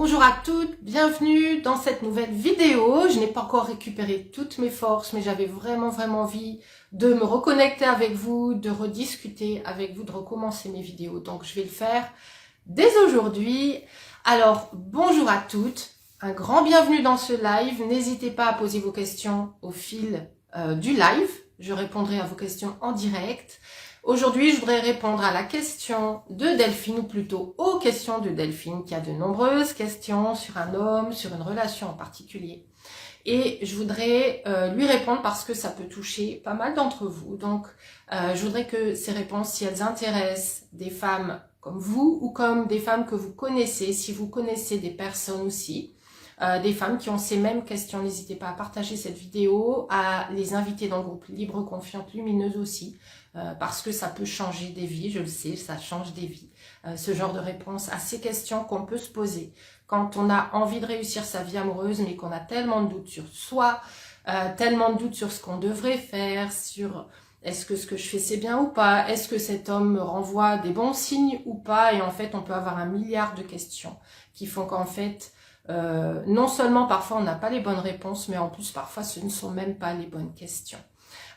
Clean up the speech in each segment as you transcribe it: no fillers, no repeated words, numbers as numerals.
Bonjour à toutes, bienvenue dans cette nouvelle vidéo. Je n'ai pas encore récupéré toutes mes forces, mais j'avais vraiment envie de me reconnecter avec vous, de rediscuter avec vous, de recommencer mes vidéos. Donc je vais le faire dès aujourd'hui. Alors bonjour à toutes, un grand bienvenue dans ce live. N'hésitez pas à poser vos questions au fil du live. Je répondrai à vos questions en direct. Aujourd'hui, je voudrais répondre à la question de Delphine, ou plutôt aux questions de Delphine, qui a de nombreuses questions sur un homme, sur une relation en particulier. Et je voudrais lui répondre parce que ça peut toucher pas mal d'entre vous. Donc, je voudrais que ces réponses, si elles intéressent des femmes comme vous ou comme des femmes que vous connaissez, si vous connaissez des personnes aussi, des femmes qui ont ces mêmes questions, n'hésitez pas à partager cette vidéo, à les inviter dans le groupe Libre, Confiante, Lumineuse aussi, parce que ça peut changer des vies, je le sais, ça change des vies. Ce genre de réponse à ces questions qu'on peut se poser quand on a envie de réussir sa vie amoureuse, mais qu'on a tellement de doutes sur soi, tellement de doutes sur ce qu'on devrait faire, sur est-ce que ce que je fais c'est bien ou pas, est-ce que cet homme me renvoie des bons signes ou pas, et en fait on peut avoir un milliard de questions qui font qu'en fait, non seulement parfois on n'a pas les bonnes réponses, mais en plus parfois ce ne sont même pas les bonnes questions.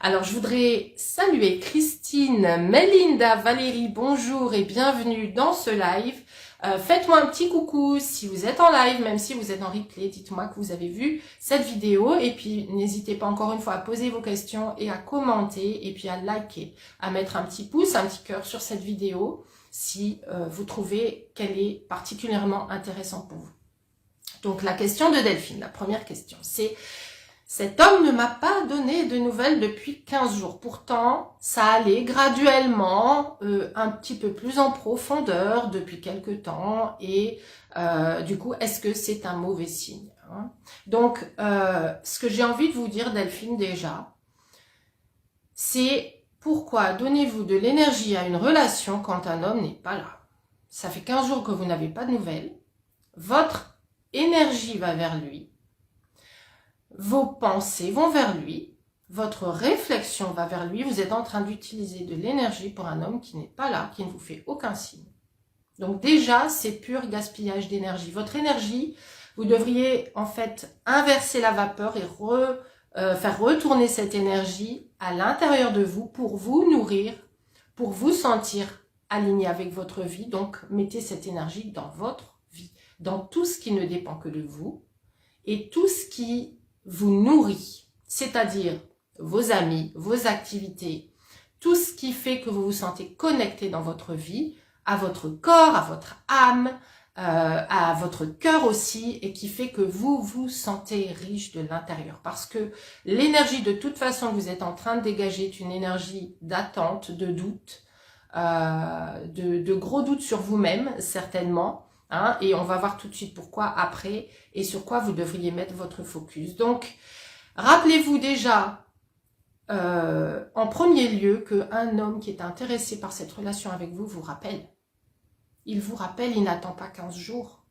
Alors je voudrais saluer Christine, Melinda, Valérie, bonjour et bienvenue dans ce live. Faites-moi un petit coucou si vous êtes en live, même si vous êtes en replay, dites-moi que vous avez vu cette vidéo, et puis n'hésitez pas encore une fois à poser vos questions et à commenter, et puis à liker, à mettre un petit pouce, un petit cœur sur cette vidéo si vous trouvez qu'elle est particulièrement intéressante pour vous. Donc la question de Delphine, la première question, c'est: cet homme ne m'a pas donné de nouvelles depuis 15 jours. Pourtant, ça allait graduellement, un petit peu plus en profondeur depuis quelque temps. Et du coup, est-ce que c'est un mauvais signe, hein? Donc, ce que j'ai envie de vous dire, Delphine, déjà, c'est: pourquoi donnez-vous de l'énergie à une relation quand un homme n'est pas là? Ça fait 15 jours que vous n'avez pas de nouvelles. Votre énergie va vers lui. Vos pensées vont vers lui, votre réflexion va vers lui, vous êtes en train d'utiliser de l'énergie pour un homme qui n'est pas là, qui ne vous fait aucun signe. Donc déjà, c'est pur gaspillage d'énergie. Votre énergie, vous devriez en fait inverser la vapeur et faire retourner cette énergie à l'intérieur de vous pour vous nourrir, pour vous sentir aligné avec votre vie. Donc mettez cette énergie dans votre vie, dans tout ce qui ne dépend que de vous et tout ce qui vous nourrit, c'est-à-dire vos amis, vos activités, tout ce qui fait que vous vous sentez connecté dans votre vie, à votre corps, à votre âme, à votre cœur aussi, et qui fait que vous vous sentez riche de l'intérieur. Parce que l'énergie de toute façon que vous êtes en train de dégager est une énergie d'attente, de doute, de gros doutes sur vous-même, certainement. Hein, et on va voir tout de suite pourquoi après et sur quoi vous devriez mettre votre focus. Donc, rappelez-vous déjà en premier lieu qu'un homme qui est intéressé par cette relation avec vous vous rappelle. Il vous rappelle, il n'attend pas 15 jours.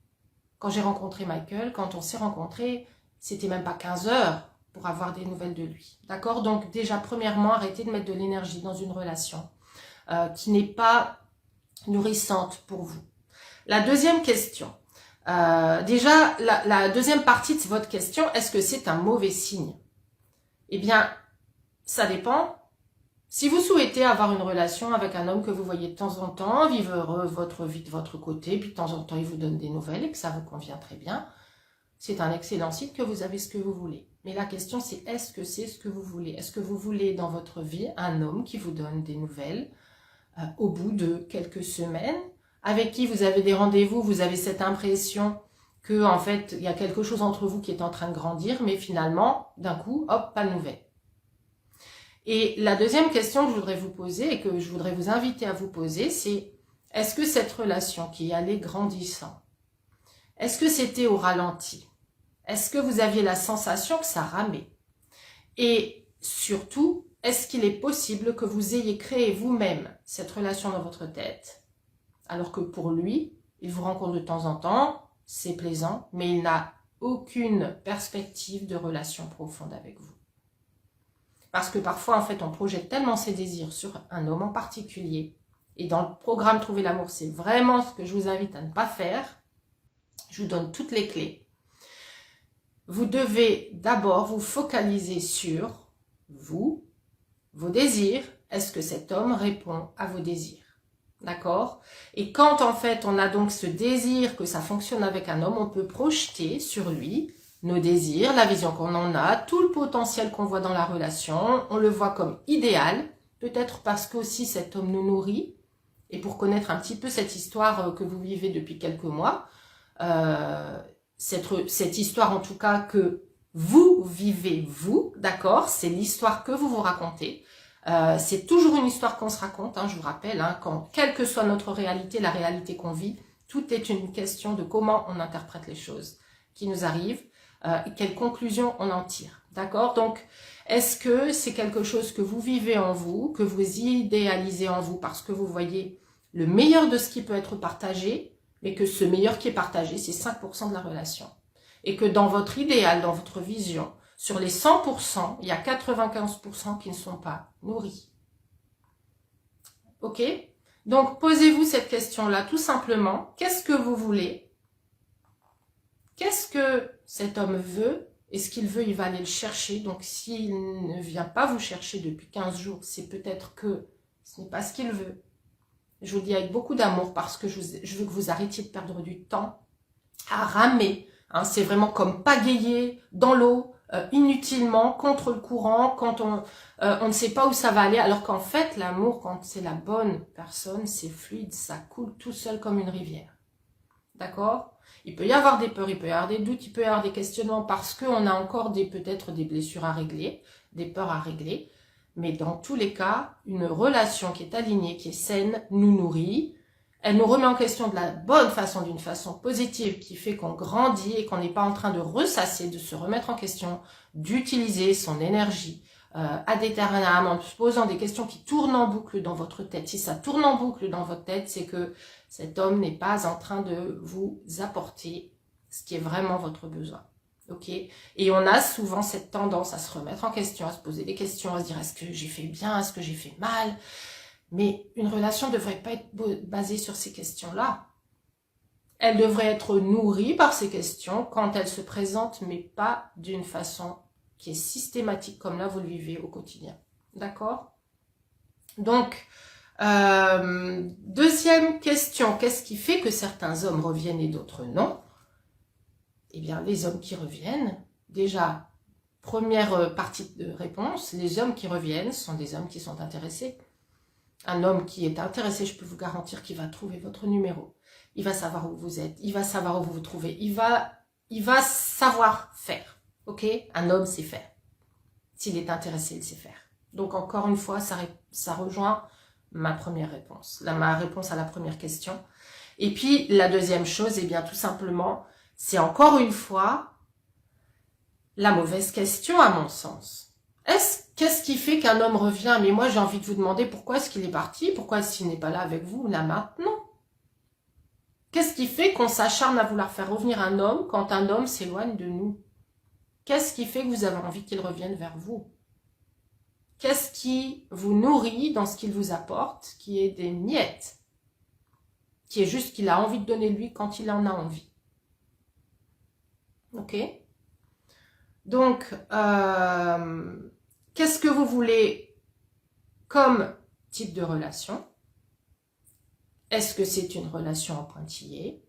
Quand j'ai rencontré Michael, quand on s'est rencontrés, c'était même pas 15 heures pour avoir des nouvelles de lui. D'accord? Donc déjà, premièrement, arrêtez de mettre de l'énergie dans une relation qui n'est pas nourrissante pour vous. La deuxième question, déjà la deuxième partie de votre question, est-ce que c'est un mauvais signe? Eh bien, ça dépend. Si vous souhaitez avoir une relation avec un homme que vous voyez de temps en temps, vivre heureux votre vie de votre côté, puis de temps en temps il vous donne des nouvelles et que ça vous convient très bien, c'est un excellent signe que vous avez ce que vous voulez. Mais la question c'est: est-ce que c'est ce que vous voulez? Est-ce que vous voulez dans votre vie un homme qui vous donne des nouvelles au bout de quelques semaines, avec qui vous avez des rendez-vous, vous avez cette impression que en fait il y a quelque chose entre vous qui est en train de grandir, mais finalement d'un coup, hop, pas de nouvelles. Et la deuxième question que je voudrais vous poser et que je voudrais vous inviter à vous poser, c'est: est-ce que cette relation qui allait grandissant, est-ce que c'était au ralenti? Est-ce que vous aviez la sensation que ça ramait? Et surtout, est-ce qu'il est possible que vous ayez créé vous-même cette relation dans votre tête, alors que pour lui, il vous rencontre de temps en temps, c'est plaisant, mais il n'a aucune perspective de relation profonde avec vous? Parce que parfois, en fait, on projette tellement ses désirs sur un homme en particulier, et dans le programme Trouver l'amour, c'est vraiment ce que je vous invite à ne pas faire. Je vous donne toutes les clés. Vous devez d'abord vous focaliser sur vous, vos désirs. Est-ce que cet homme répond à vos désirs? D'accord? Et quand en fait on a donc ce désir que ça fonctionne avec un homme, on peut projeter sur lui nos désirs, la vision qu'on en a, tout le potentiel qu'on voit dans la relation, on le voit comme idéal, peut-être parce qu'aussi cet homme nous nourrit. Et pour connaître un petit peu cette histoire que vous vivez depuis quelques mois, cette histoire en tout cas que vous vivez vous, d'accord, c'est l'histoire que vous vous racontez. C'est toujours une histoire qu'on se raconte, je vous rappelle, quelle que soit notre réalité, la réalité qu'on vit, tout est une question de comment on interprète les choses qui nous arrivent, et quelles conclusions on en tire, d'accord? Donc, est-ce que c'est quelque chose que vous vivez en vous, que vous idéalisez en vous parce que vous voyez le meilleur de ce qui peut être partagé, mais que ce meilleur qui est partagé, c'est 5% de la relation. Et que dans votre idéal, dans votre vision, sur les 100%, il y a 95% qui ne sont pas nourris. Ok? Donc, posez-vous cette question-là, tout simplement. Qu'est-ce que vous voulez? Qu'est-ce que cet homme veut? Et ce qu'il veut, il va aller le chercher. Donc, s'il ne vient pas vous chercher depuis 15 jours, c'est peut-être que ce n'est pas ce qu'il veut. Je vous le dis avec beaucoup d'amour parce que je veux que vous arrêtiez de perdre du temps à ramer. C'est vraiment comme pagayer dans l'eau, inutilement, contre le courant, quand on ne sait pas où ça va aller. Alors qu'en fait, l'amour, quand c'est la bonne personne, c'est fluide, ça coule tout seul comme une rivière. D'accord? Il peut y avoir des peurs, il peut y avoir des doutes, il peut y avoir des questionnements parce qu'on a encore peut-être des blessures à régler, des peurs à régler. Mais dans tous les cas, une relation qui est alignée, qui est saine, nous nourrit. Elle nous remet en question de la bonne façon, d'une façon positive, qui fait qu'on grandit et qu'on n'est pas en train de ressasser, de se remettre en question, d'utiliser son énergie ad aeternam en se posant des questions qui tournent en boucle dans votre tête. Si ça tourne en boucle dans votre tête, c'est que cet homme n'est pas en train de vous apporter ce qui est vraiment votre besoin. Ok? Et on a souvent cette tendance à se remettre en question, à se poser des questions, à se dire est-ce que j'ai fait bien, est-ce que j'ai fait mal? Mais une relation ne devrait pas être basée sur ces questions-là. Elle devrait être nourrie par ces questions quand elles se présentent, mais pas d'une façon qui est systématique comme là vous le vivez au quotidien. D'accord? Donc, deuxième question, qu'est-ce qui fait que certains hommes reviennent et d'autres non? Eh bien, les hommes qui reviennent, déjà, première partie de réponse, les hommes qui reviennent sont des hommes qui sont intéressés. Un homme qui est intéressé, je peux vous garantir qu'il va trouver votre numéro. Il va savoir où vous êtes, il va savoir où vous vous trouvez, il va savoir faire. Ok? Un homme sait faire. S'il est intéressé, il sait faire. Donc, encore une fois, ça rejoint ma première réponse, ma réponse à la première question. Et puis, la deuxième chose, eh bien, tout simplement, c'est encore une fois la mauvaise question à mon sens. Qu'est-ce qui fait qu'un homme revient? Mais moi, j'ai envie de vous demander pourquoi est-ce qu'il est parti? Pourquoi est-ce qu'il n'est pas là avec vous, là, maintenant? Qu'est-ce qui fait qu'on s'acharne à vouloir faire revenir un homme quand un homme s'éloigne de nous? Qu'est-ce qui fait que vous avez envie qu'il revienne vers vous? Qu'est-ce qui vous nourrit dans ce qu'il vous apporte, qui est des miettes? Qui est juste qu'il a envie de donner lui quand il en a envie. Ok? Donc, qu'est-ce que vous voulez comme type de relation? Est-ce que c'est une relation en pointillé?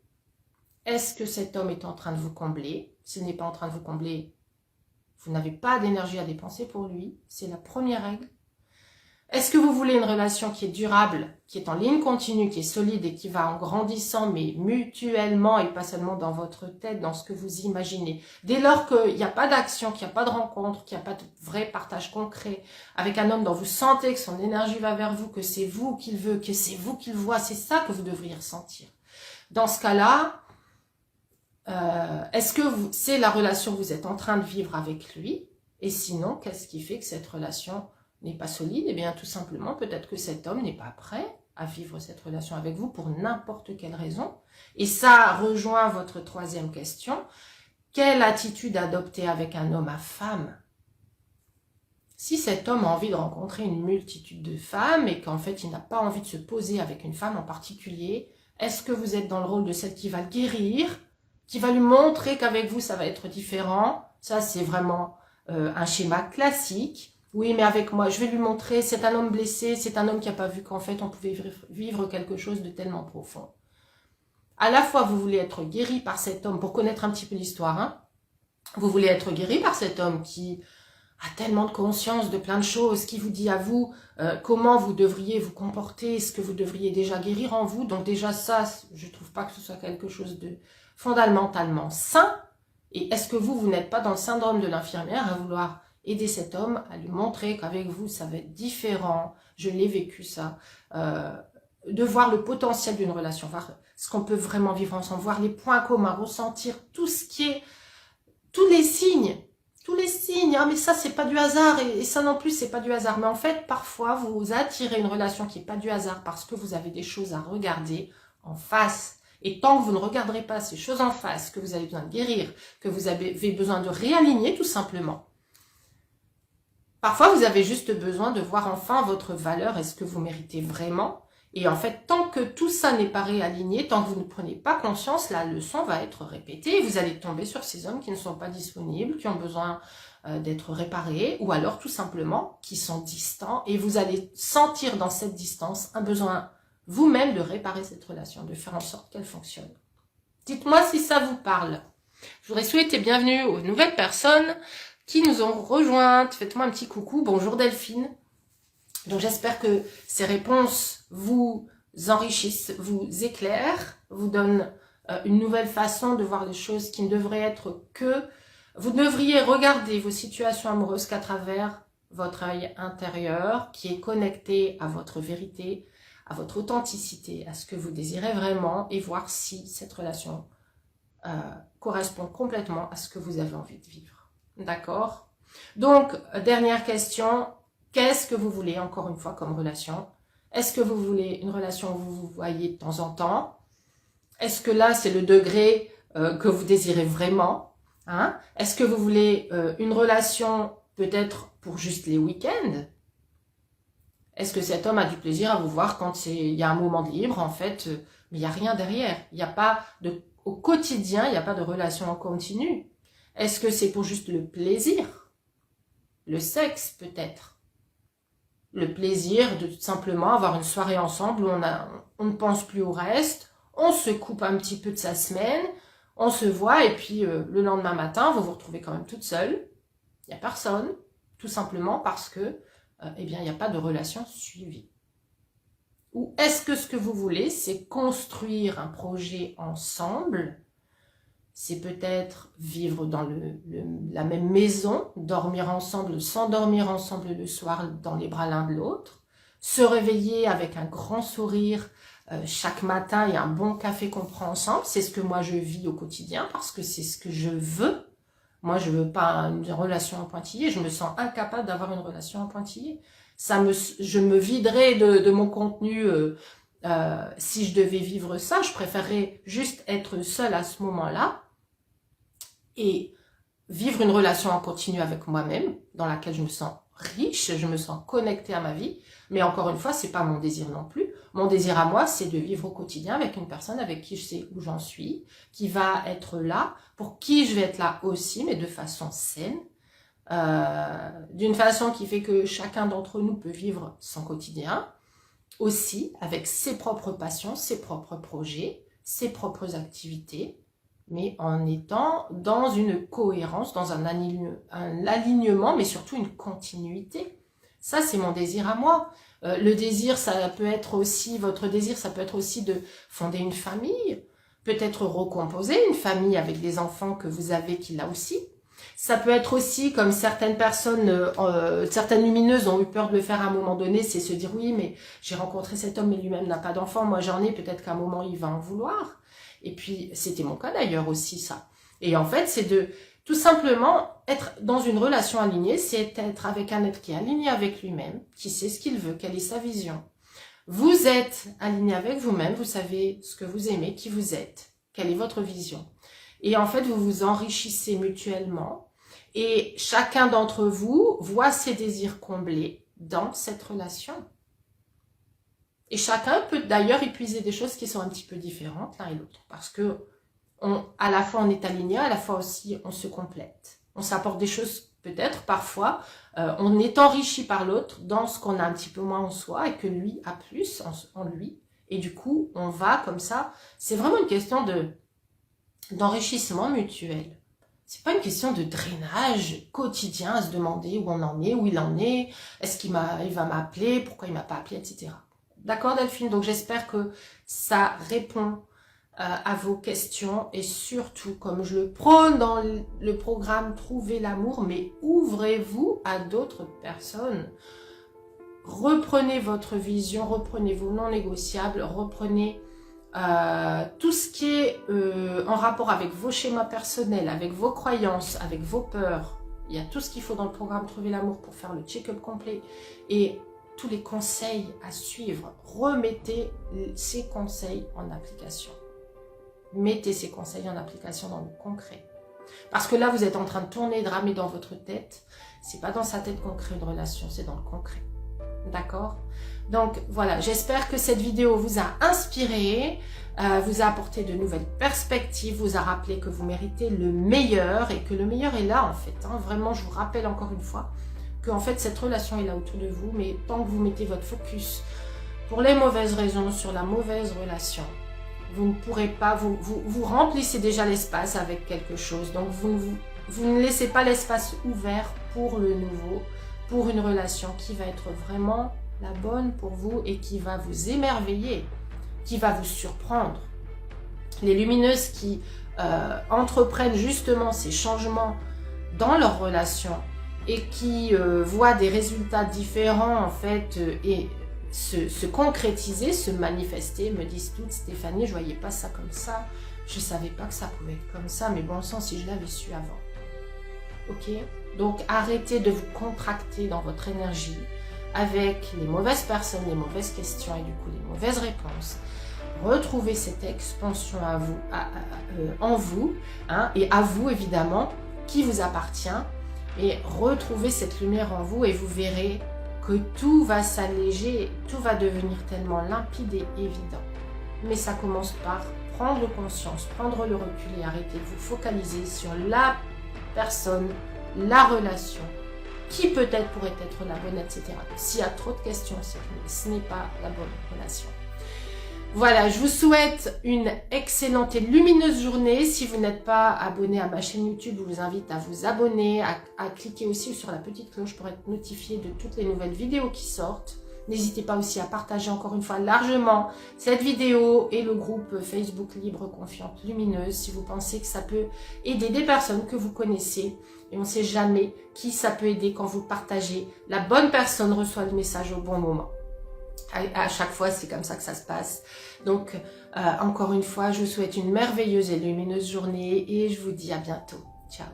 Est-ce que cet homme est en train de vous combler? S'il n'est pas en train de vous combler, vous n'avez pas d'énergie à dépenser pour lui. C'est la première règle. Est-ce que vous voulez une relation qui est durable, qui est en ligne continue, qui est solide et qui va en grandissant, mais mutuellement et pas seulement dans votre tête, dans ce que vous imaginez? Dès lors qu'il n'y a pas d'action, qu'il n'y a pas de rencontre, qu'il n'y a pas de vrai partage concret avec un homme dont vous sentez que son énergie va vers vous, que c'est vous qu'il veut, que c'est vous qu'il voit, c'est ça que vous devriez ressentir. Dans ce cas-là, est-ce que c'est la relation que vous êtes en train de vivre avec lui? Et sinon, qu'est-ce qui fait que cette relation n'est pas solide? Eh bien, tout simplement, peut-être que cet homme n'est pas prêt à vivre cette relation avec vous pour n'importe quelle raison. Et ça rejoint votre troisième question. Quelle attitude adopter avec un homme à femme? Si cet homme a envie de rencontrer une multitude de femmes et qu'en fait, il n'a pas envie de se poser avec une femme en particulier, est-ce que vous êtes dans le rôle de celle qui va le guérir, qui va lui montrer qu'avec vous, ça va être différent. Ça, c'est vraiment un schéma classique. Oui, mais avec moi, je vais lui montrer, c'est un homme blessé, c'est un homme qui n'a pas vu qu'en fait, on pouvait vivre quelque chose de tellement profond. À la fois, vous voulez être guéri par cet homme, pour connaître un petit peu l'histoire, hein. Vous voulez être guéri par cet homme qui a tellement de conscience de plein de choses, qui vous dit à vous comment vous devriez vous comporter, ce que vous devriez déjà guérir en vous. Donc déjà ça, je ne trouve pas que ce soit quelque chose de fondamentalement sain. Et est-ce que vous n'êtes pas dans le syndrome de l'infirmière à vouloir aider cet homme, à lui montrer qu'avec vous, ça va être différent. Je l'ai vécu ça. De voir le potentiel d'une relation, voir ce qu'on peut vraiment vivre ensemble, voir les points communs, ressentir tout ce qui est, tous les signes, ah mais ça c'est pas du hasard, et ça non plus c'est pas du hasard. Mais en fait, parfois, vous attirez une relation qui est pas du hasard parce que vous avez des choses à regarder en face. Et tant que vous ne regarderez pas ces choses en face, que vous avez besoin de guérir, que vous avez besoin de réaligner tout simplement, parfois vous avez juste besoin de voir enfin votre valeur, est-ce que vous méritez vraiment. Et en fait, tant que tout ça n'est pas réaligné, tant que vous ne prenez pas conscience, la leçon va être répétée et vous allez tomber sur ces hommes qui ne sont pas disponibles, qui ont besoin d'être réparés, ou alors tout simplement qui sont distants, et vous allez sentir dans cette distance un besoin vous-même de réparer cette relation, de faire en sorte qu'elle fonctionne. Dites-moi si ça vous parle. Je voudrais souhaiter bienvenue aux nouvelles personnes qui nous ont rejointes. Faites-moi un petit coucou. Bonjour Delphine. Donc j'espère que ces réponses vous enrichissent, vous éclairent, vous donnent une nouvelle façon de voir les choses qui ne devraient être que... Vous devriez regarder vos situations amoureuses qu'à travers votre œil intérieur qui est connecté à votre vérité, à votre authenticité, à ce que vous désirez vraiment et voir si cette relation correspond complètement à ce que vous avez envie de vivre. D'accord? Donc, dernière question, qu'est-ce que vous voulez encore une fois comme relation? Est-ce que vous voulez une relation où vous vous voyez de temps en temps? Est-ce que là, c'est le degré que vous désirez vraiment? Hein? Est-ce que vous voulez une relation peut-être pour juste les week-ends? Est-ce que cet homme a du plaisir à vous voir quand il y a un moment de libre? En fait, mais il n'y a rien derrière. Il n'y a pas de, au quotidien, il n'y a pas de relation en continu. Est-ce que c'est pour juste le plaisir? Le sexe peut-être? Le plaisir de tout simplement avoir une soirée ensemble où on ne pense plus au reste, on se coupe un petit peu de sa semaine, on se voit et puis le lendemain matin, vous vous retrouvez quand même toute seule. Il n'y a personne, tout simplement parce que eh bien, il n'y a pas de relation suivie. Ou est-ce que ce que vous voulez, c'est construire un projet ensemble? C'est peut-être vivre dans la même maison, dormir ensemble, s'endormir ensemble le soir dans les bras l'un de l'autre, se réveiller avec un grand sourire chaque matin et un bon café qu'on prend ensemble. C'est ce que moi je vis au quotidien parce que c'est ce que je veux. Moi, je veux pas une relation en pointillé. Je me sens incapable d'avoir une relation en pointillé. Je me viderais de mon contenu si je devais vivre ça. Je préférerais juste être seule à ce moment-là et vivre une relation en continu avec moi-même, dans laquelle je me sens riche, je me sens connectée à ma vie. Mais encore une fois, c'est pas mon désir non plus. Mon désir à moi, c'est de vivre au quotidien avec une personne avec qui je sais où j'en suis, qui va être là, pour qui je vais être là aussi, mais de façon saine, d'une façon qui fait que chacun d'entre nous peut vivre son quotidien, aussi avec ses propres passions, ses propres projets, ses propres activités, mais en étant dans une cohérence, dans un alignement, mais surtout une continuité. Ça, c'est mon désir à moi. Le désir, ça peut être aussi, votre désir, ça peut être aussi de fonder une famille, peut-être recomposer une famille avec des enfants que vous avez qu'il a aussi. Ça peut être aussi, comme certaines personnes, certaines lumineuses ont eu peur de le faire à un moment donné, c'est se dire, oui, mais j'ai rencontré cet homme, mais lui-même n'a pas d'enfant, moi j'en ai, peut-être qu'à un moment il va en vouloir. Et puis, c'était mon cas d'ailleurs aussi, ça. Et en fait, c'est de tout simplement être dans une relation alignée, c'est être avec un être qui est aligné avec lui-même, qui sait ce qu'il veut, quelle est sa vision. Vous êtes aligné avec vous-même, vous savez ce que vous aimez, qui vous êtes, quelle est votre vision. Et en fait, vous vous enrichissez mutuellement et chacun d'entre vous voit ses désirs comblés dans cette relation. Et chacun peut d'ailleurs épuiser des choses qui sont un petit peu différentes l'un et l'autre. Parce que à la fois on est aligné, à la fois aussi on se complète. On s'apporte des choses peut-être parfois, on est enrichi par l'autre dans ce qu'on a un petit peu moins en soi et que lui a plus en lui. Et du coup, on va comme ça. C'est vraiment une question d'enrichissement mutuel. C'est pas une question de drainage quotidien à se demander où on en est, où il en est, est-ce il va m'appeler, pourquoi il m'a pas appelé, etc. D'accord Delphine? Donc j'espère que ça répond à vos questions et surtout, comme je le prône dans le programme Trouver l'amour, mais ouvrez-vous à d'autres personnes. Reprenez votre vision, reprenez vos non négociables, reprenez tout ce qui est en rapport avec vos schémas personnels, avec vos croyances, avec vos peurs. Il y a tout ce qu'il faut dans le programme Trouver l'amour pour faire le check-up complet et tous les conseils à suivre. Remettez ces conseils en application. Mettez ces conseils en application dans le concret. Parce que là, vous êtes en train de tourner, de ramer dans votre tête. C'est pas dans sa tête qu'on crée une relation, c'est dans le concret. D'accord? Donc voilà, j'espère que cette vidéo vous a inspiré, vous a apporté de nouvelles perspectives, vous a rappelé que vous méritez le meilleur et que le meilleur est là en fait. Hein. Vraiment, je vous rappelle encore une fois que en fait cette relation est là autour de vous, mais tant que vous mettez votre focus pour les mauvaises raisons sur la mauvaise relation, vous ne pourrez pas, vous remplissez déjà l'espace avec quelque chose. Donc vous ne laissez pas l'espace ouvert pour le nouveau, pour une relation qui va être vraiment la bonne pour vous et qui va vous émerveiller, qui va vous surprendre. Les lumineuses qui entreprennent justement ces changements dans leur relation et qui voient des résultats différents en fait et se concrétiser, se manifester, me disent toutes: Stéphanie, je voyais pas ça comme ça, je savais pas que ça pouvait être comme ça, mais bon sang si je l'avais su avant. Ok? Donc arrêtez de vous contracter dans votre énergie avec les mauvaises personnes, les mauvaises questions et du coup les mauvaises réponses. Retrouvez cette expansion à vous, en vous, hein, et à vous évidemment, qui vous appartient, et retrouvez cette lumière en vous et vous verrez que tout va s'alléger, tout va devenir tellement limpide et évident. Mais ça commence par prendre conscience, prendre le recul et arrêter de vous focaliser sur la personne, la relation, qui peut-être pourrait être la bonne, etc. S'il y a trop de questions, c'est que ce n'est pas la bonne relation. Voilà, je vous souhaite une excellente et lumineuse journée. Si vous n'êtes pas abonné à ma chaîne YouTube, je vous invite à vous abonner, à cliquer aussi sur la petite cloche pour être notifié de toutes les nouvelles vidéos qui sortent. N'hésitez pas aussi à partager encore une fois largement cette vidéo et le groupe Facebook Libre Confiante Lumineuse si vous pensez que ça peut aider des personnes que vous connaissez. Et on ne sait jamais qui ça peut aider quand vous partagez. La bonne personne reçoit le message au bon moment. À chaque fois, c'est comme ça que ça se passe. Donc, encore une fois, je vous souhaite une merveilleuse et lumineuse journée et je vous dis à bientôt. Ciao.